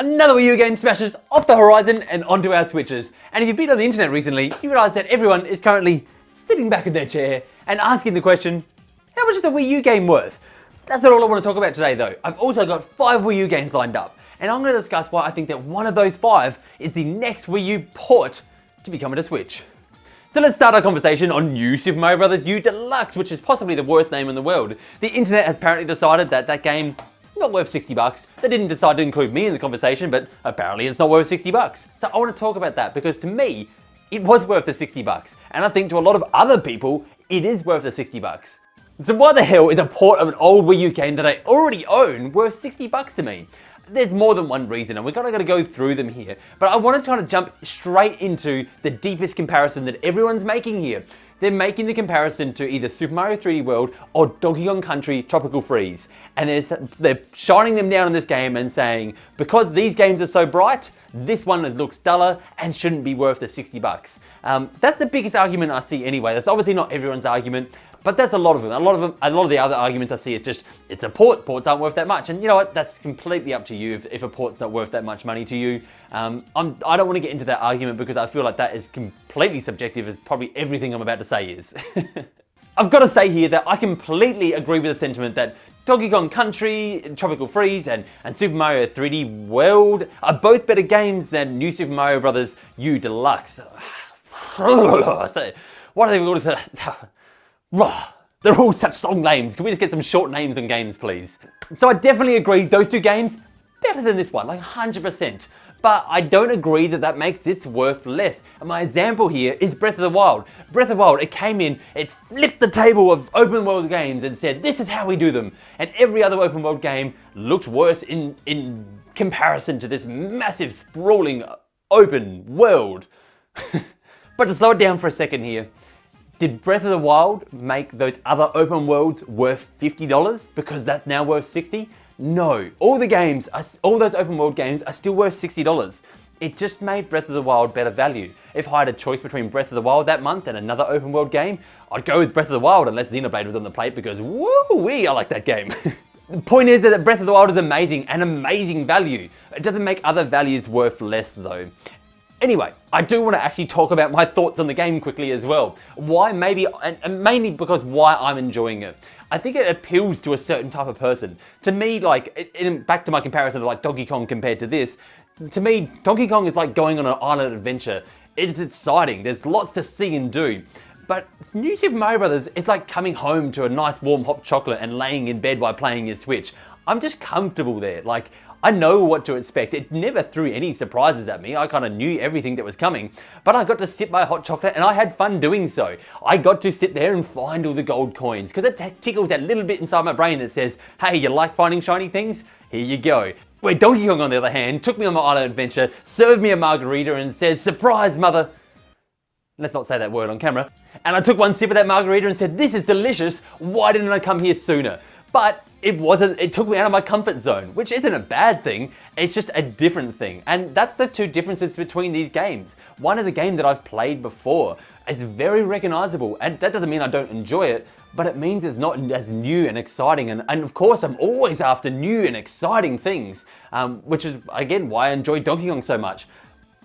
Another Wii U game smashes off the horizon and onto our Switches. And if you've been on the internet recently, you realise that everyone is currently sitting back in their chair and asking the question, how much is the Wii U game worth? That's not all I want to talk about today though. I've also got 5 Wii U games lined up, and I'm going to discuss why I think that one of those 5 is the next Wii U port to be coming to Switch. So let's start our conversation on New Super Mario Bros. U Deluxe, which is possibly the worst name in the world. The internet has apparently decided that that game not worth 60 bucks. They didn't decide to include me in the conversation, but apparently it's not worth 60 bucks. So I want to talk about that because to me, it was worth the 60 bucks. And I think to a lot of other people, it is worth the 60 bucks. So why the hell is a port of an old Wii U game that I already own worth 60 bucks to me? There's more than one reason, and we're going to go through them here. But I want to try to jump straight into the deepest comparison that everyone's making here. They're making the comparison to either Super Mario 3D World or Donkey Kong Country Tropical Freeze. And they're shining them down in this game and saying, because these games are so bright, this one looks duller and shouldn't be worth the 60 bucks. That's the biggest argument I see anyway. That's obviously not everyone's argument, but that's a lot of them. A lot of the other arguments I see is just, it's a port, ports aren't worth that much. And you know what, that's completely up to you if a port's not worth that much money to you. I don't want to get into that argument because I feel like that is completely subjective, as probably everything I'm about to say is. I've got to say here that I completely agree with the sentiment that Donkey Kong Country, Tropical Freeze, and Super Mario 3D World are both better games than New Super Mario Bros. U Deluxe. So, what are they called? They're all such long names. Can we just get some short names on games, please? So I definitely agree those two games better than this one, like 100%. But I don't agree that that makes this worth less. And my example here is Breath of the Wild. Breath of the Wild, it came in, it flipped the table of open world games and said, this is how we do them. And every other open world game looked worse in comparison to this massive, sprawling, open world. But to slow it down for a second here, did Breath of the Wild make those other open worlds worth $50 because that's now worth 60? No, all those open world games are still worth $60. It just made Breath of the Wild better value. If I had a choice between Breath of the Wild that month and another open world game, I'd go with Breath of the Wild unless Xenoblade was on the plate because woo-wee, I like that game. The point is that Breath of the Wild is amazing and amazing value. It doesn't make other values worth less though. Anyway, I do want to actually talk about my thoughts on the game quickly as well. Why maybe, and mainly because why I'm enjoying it. I think it appeals to a certain type of person. To me, like, back to my comparison of like Donkey Kong compared to this, to me, Donkey Kong is like going on an island adventure. It's exciting, there's lots to see and do. But New Super Mario Bros. Is like coming home to a nice warm hot chocolate and laying in bed while playing your Switch. I'm just comfortable there. Like, I know what to expect. It never threw any surprises at me. I kind of knew everything that was coming, but I got to sip my hot chocolate and I had fun doing so. I got to sit there and find all the gold coins because it tickles that little bit inside my brain that says, hey, you like finding shiny things? Here you go. Where Donkey Kong, on the other hand, took me on my island adventure, served me a margarita and says, surprise, mother. Let's not say that word on camera. And I took one sip of that margarita and said, this is delicious. Why didn't I come here sooner? But it took me out of my comfort zone, which isn't a bad thing, it's just a different thing. And that's the two differences between these games. One is a game that I've played before. It's very recognizable, and that doesn't mean I don't enjoy it, but it means it's not as new and exciting. And of course, I'm always after new and exciting things, which is, again, why I enjoy Donkey Kong so much.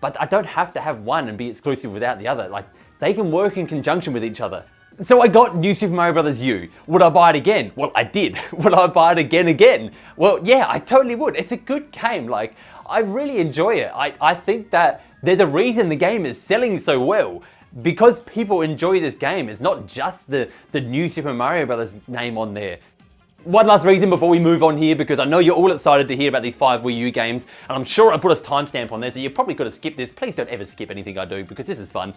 But I don't have to have one and be exclusive without the other. Like, they can work in conjunction with each other. So I got New Super Mario Bros. U. Would I buy it again? Well, I did. Would I buy it again? Well, yeah, I totally would. It's a good game. Like, I really enjoy it. I think that there's a reason the game is selling so well. Because people enjoy this game. It's not just the New Super Mario Bros. Name on there. One last reason before we move on here, because I know you're all excited to hear about these 5 Wii U games, and I'm sure I put a timestamp on there, so you probably could have skipped this. Please don't ever skip anything I do, because this is fun.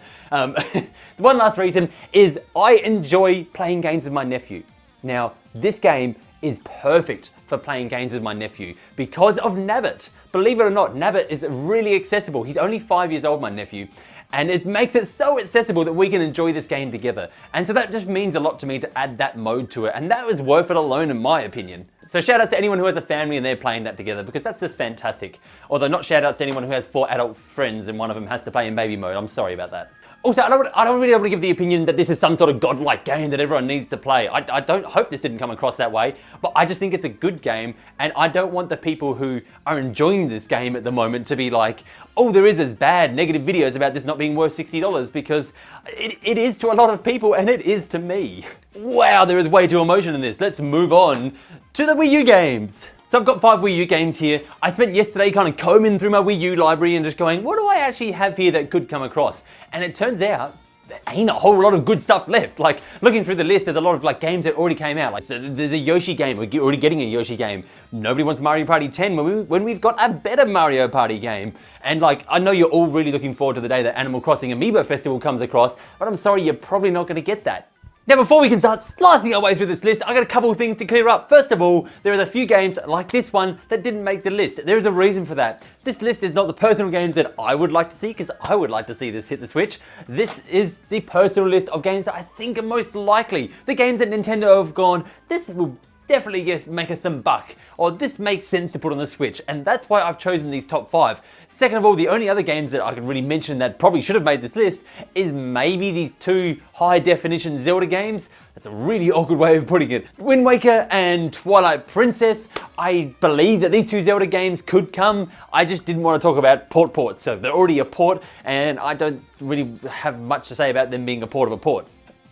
One last reason is I enjoy playing games with my nephew. Now, this game is perfect for playing games with my nephew because of NSMBUD. Believe it or not, NSMBUD is really accessible. He's only 5 years old, my nephew. And it makes it so accessible that we can enjoy this game together. And so that just means a lot to me to add that mode to it. And that was worth it alone in my opinion. So shout outs to anyone who has a family and they're playing that together because that's just fantastic. Although not shout outs to anyone who has 4 adult friends and one of them has to play in baby mode. I'm sorry about that. Also, I don't really want to give the opinion that this is some sort of godlike game that everyone needs to play. I don't hope this didn't come across that way, but I just think it's a good game, and I don't want the people who are enjoying this game at the moment to be like, oh, there is bad negative videos about this not being worth $60, because it is to a lot of people, and it is to me. Wow, there is way too emotion in this. Let's move on to the Wii U games. So I've got 5 Wii U games here. I spent yesterday kind of combing through my Wii U library and just going, what do I actually have here that could come across? And it turns out there ain't a whole lot of good stuff left. Like, looking through the list, there's a lot of like games that already came out. Like, so there's a Yoshi game, we're already getting a Yoshi game. Nobody wants Mario Party 10 when we've got a better Mario Party game. And like, I know you're all really looking forward to the day that Animal Crossing Amiibo Festival comes across, but I'm sorry, you're probably not going to get that. Now, before we can start slicing our way through this list, I got a couple of things to clear up. First of all, there are a few games like this one that didn't make the list. There is a reason for that. This list is not the personal games that I would like to see, because I would like to see this hit the Switch. This is the personal list of games that I think are most likely. The games that Nintendo have gone, this will definitely make us some buck, or this makes sense to put on the Switch, and that's why I've chosen these top 5. Second of all, the only other games that I can really mention that probably should have made this list is maybe these 2 high-definition Zelda games. That's a really awkward way of putting it. Wind Waker and Twilight Princess. I believe that these 2 Zelda games could come. I just didn't want to talk about ports, so they're already a port, and I don't really have much to say about them being a port of a port.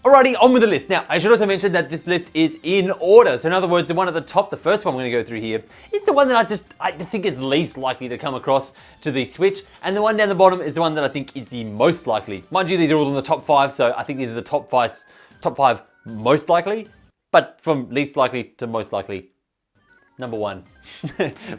Alrighty, on with the list. Now, I should also mention that this list is in order. So in other words, the one at the top, the first one we're going to go through here, is the one that I think is least likely to come across to the Switch. And the one down the bottom is the one that I think is the most likely. Mind you, these are all in the top 5, so I think these are the top five most likely. But from least likely to most likely, number 1.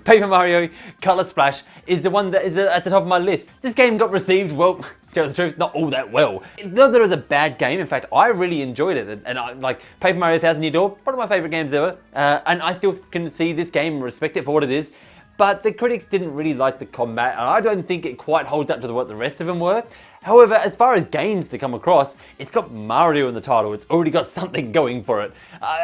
Paper Mario Color Splash is the one that is at the top of my list. This game got received, well, to tell the truth, not all that well. Not that it was a bad game, in fact, I really enjoyed it. And I like Paper Mario Thousand Year Door, one of my favorite games ever. And I still can see this game and respect it for what it is. But the critics didn't really like the combat, and I don't think it quite holds up to what the rest of them were. However, as far as games to come across, it's got Mario in the title. It's already got something going for it.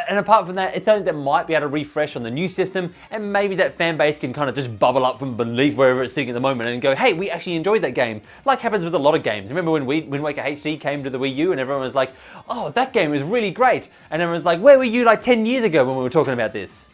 And apart from that, it's something that might be able to refresh on the new system, and maybe that fan base can kind of just bubble up from beneath wherever it's sitting at the moment and go, hey, we actually enjoyed that game. Like happens with a lot of games. Remember when Wind Waker HD came to the Wii U and everyone was like, oh, that game was really great. And everyone was like, where were you like 10 years ago when we were talking about this?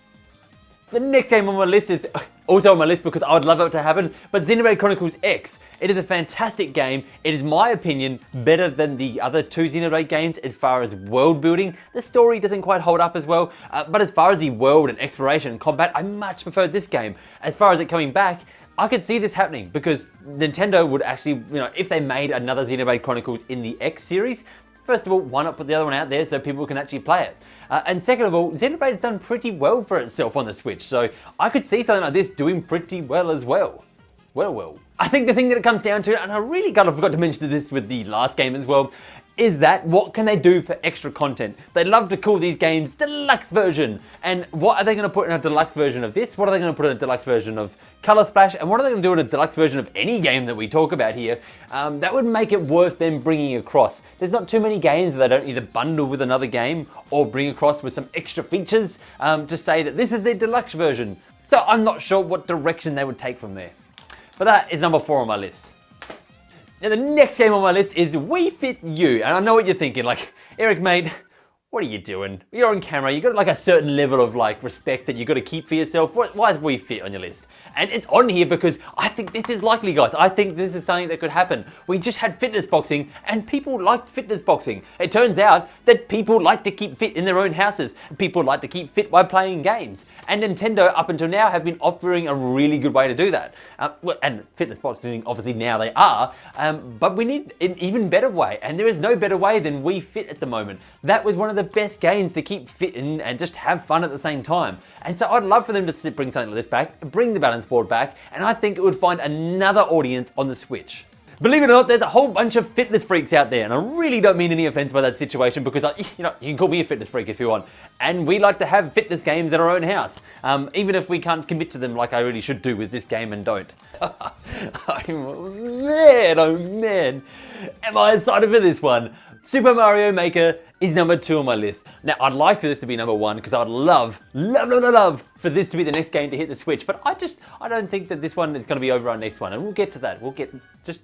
The next game on my list is also on my list because I would love it to happen, but Xenoblade Chronicles X. It is a fantastic game. It is, my opinion, better than the other 2 Xenoblade games as far as world building. The story doesn't quite hold up as well, but as far as the world and exploration and combat, I much prefer this game. As far as it coming back, I could see this happening because Nintendo would actually, if they made another Xenoblade Chronicles in the X series, first of all, why not put the other one out there so people can actually play it? And second of all, Xenoblade's done pretty well for itself on the Switch, so I could see something like this doing pretty well as well. Well. I think the thing that it comes down to, and I really forgot to mention this with the last game as well, is that what can they do for extra content? They love to call these games deluxe version. And what are they going to put in a deluxe version of this? What are they going to put in a deluxe version of Color Splash? And what are they going to do in a deluxe version of any game that we talk about here? That would make it worth them bringing across. There's not too many games that they don't either bundle with another game or bring across with some extra features to say that this is their deluxe version. So I'm not sure what direction they would take from there. But that is number 4 on my list. Now the next game on my list is Wii Fit U, and I know what you're thinking, like, Eric mate, what are you doing? You're on camera, you've got like a certain level of like respect that you've got to keep for yourself. Why is Wii Fit on your list? And it's on here because I think this is likely, guys. I think this is something that could happen. We just had fitness boxing and people liked fitness boxing. It turns out that people like to keep fit in their own houses. People like to keep fit by playing games. And Nintendo, up until now, have been offering a really good way to do that. And fitness boxing, obviously now they are, but we need an even better way. And there is no better way than Wii Fit at the moment. That was one of the best games to keep fit in and just have fun at the same time. And so I'd love for them to bring something like this back, bring the balance board back, and I think it would find another audience on the Switch. Believe it or not, there's a whole bunch of fitness freaks out there, and I really don't mean any offense by that situation because, you can call me a fitness freak if you want. And we like to have fitness games in our own house, even if we can't commit to them like I really should do with this game and don't. Oh man, am I excited for this one? Super Mario Maker is number 2 on my list. Now, I'd like for this to be number 1 because I'd love for this to be the next game to hit the Switch. But I don't think that this one is going to be over our next one. And we'll get to that. Just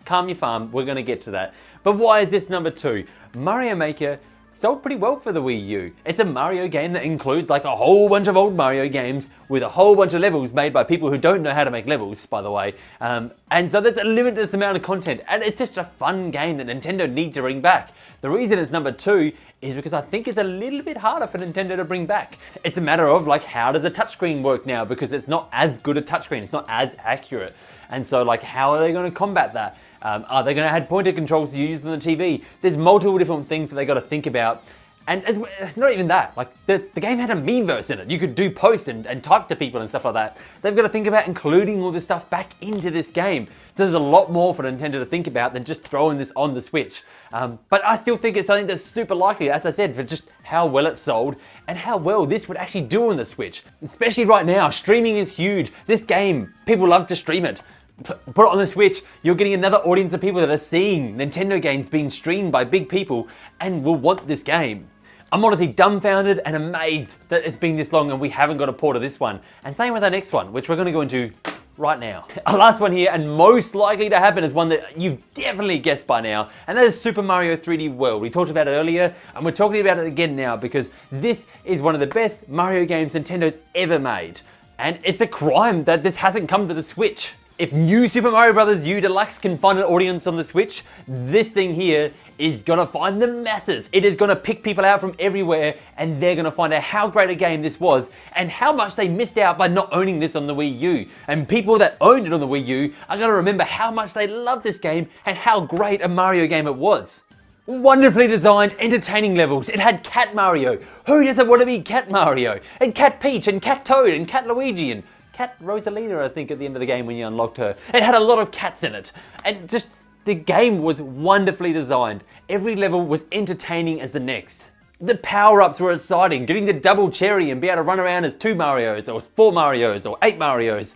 calm your farm, we're gonna get to that. But why is this number 2? Mario Maker sold pretty well for the Wii U. It's a Mario game that includes like a whole bunch of old Mario games with a whole bunch of levels made by people who don't know how to make levels, by the way. And so there's a limitless amount of content, and it's just a fun game that Nintendo need to bring back. The reason it's number 2 is because I think it's a little bit harder for Nintendo to bring back. It's a matter of like, how does a touchscreen work now? Because it's not as good a touchscreen, it's not as accurate. And so like, how are they gonna combat that? Are they going to add pointer controls you use on the TV? There's multiple different things that they got to think about. And it's not even that. Like the game had a Miiverse in it. You could do posts and type to people and stuff like that. They've got to think about including all this stuff back into this game. So there's a lot more for Nintendo to think about than just throwing this on the Switch. But I still think it's something that's super likely, as I said, for just how well it's sold and how well this would actually do on the Switch. Especially right now, streaming is huge. This game, people love to stream it. Put it on the Switch, you're getting another audience of people that are seeing Nintendo games being streamed by big people and will want this game. I'm honestly dumbfounded and amazed that it's been this long and we haven't got a port of this one. And same with our next one, which we're going to go into right now. Our last one here, and most likely to happen, is one that you've definitely guessed by now, and that is Super Mario 3D World. We talked about it earlier, and we're talking about it again now because this is one of the best Mario games Nintendo's ever made. And it's a crime that this hasn't come to the Switch. If New Super Mario Bros. U Deluxe can find an audience on the Switch, this thing here is gonna find the masses. It is gonna pick people out from everywhere, and they're gonna find out how great a game this was and how much they missed out by not owning this on the Wii U. And people that owned it on the Wii U are gonna remember how much they loved this game and how great a Mario game it was. Wonderfully designed, entertaining levels. It had Cat Mario. Who doesn't want to be Cat Mario? And Cat Peach, and Cat Toad, and Cat Luigi, and Cat Rosalina, I think, at the end of the game when you unlocked her. It had a lot of cats in it. And just, the game was wonderfully designed. Every level was entertaining as the next. The power-ups were exciting. Getting the double cherry and be able to run around as 2 Marios, or 4 Marios, or 8 Marios.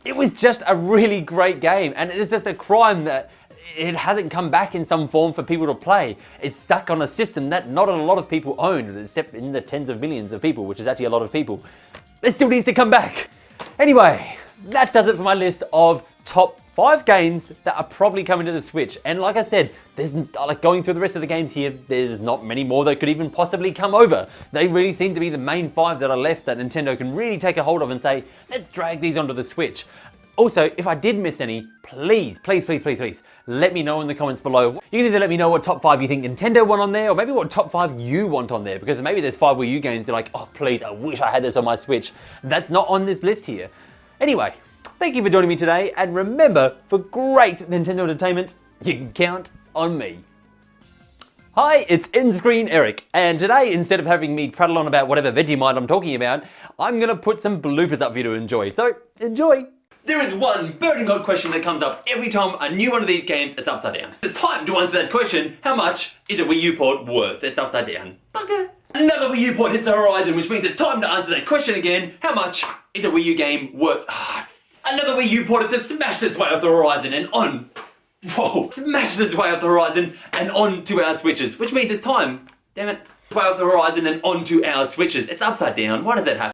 It was just a really great game. And it is just a crime that it hasn't come back in some form for people to play. It's stuck on a system that not a lot of people own, except in the tens of millions of people, which is actually a lot of people. It still needs to come back. Anyway, that does it for my list of top 5 games that are probably coming to the Switch. And like I said, there's like going through the rest of the games here, there's not many more that could even possibly come over. They really seem to be the main 5 that are left that Nintendo can really take a hold of and say, let's drag these onto the Switch. Also, if I did miss any, please, let me know in the comments below. You can either let me know what top 5 you think Nintendo want on there, or maybe what top 5 you want on there, because maybe there's 5 Wii U games you're like, oh please, I wish I had this on my Switch. That's not on this list here. Anyway, thank you for joining me today, and remember, for great Nintendo entertainment, you can count on me. Hi, it's In-Screen Eric, and today, instead of having me prattle on about whatever Vegemite I'm talking about, I'm gonna put some bloopers up for you to enjoy, so enjoy! There is one burning hot question that comes up every time a new one of these games is upside down. It's time to answer that question. How much is a Wii U port worth? It's upside down. Bugger. Another Wii U port hits the horizon, which means it's time to answer that question again. How much is a Wii U game worth? Another Wii U port has smashed its way off the horizon and on. Whoa. Smashed its way off the horizon and onto our Switches, which means it's time. Damn it. Way off the horizon and onto our Switches. It's upside down. Why does that happen?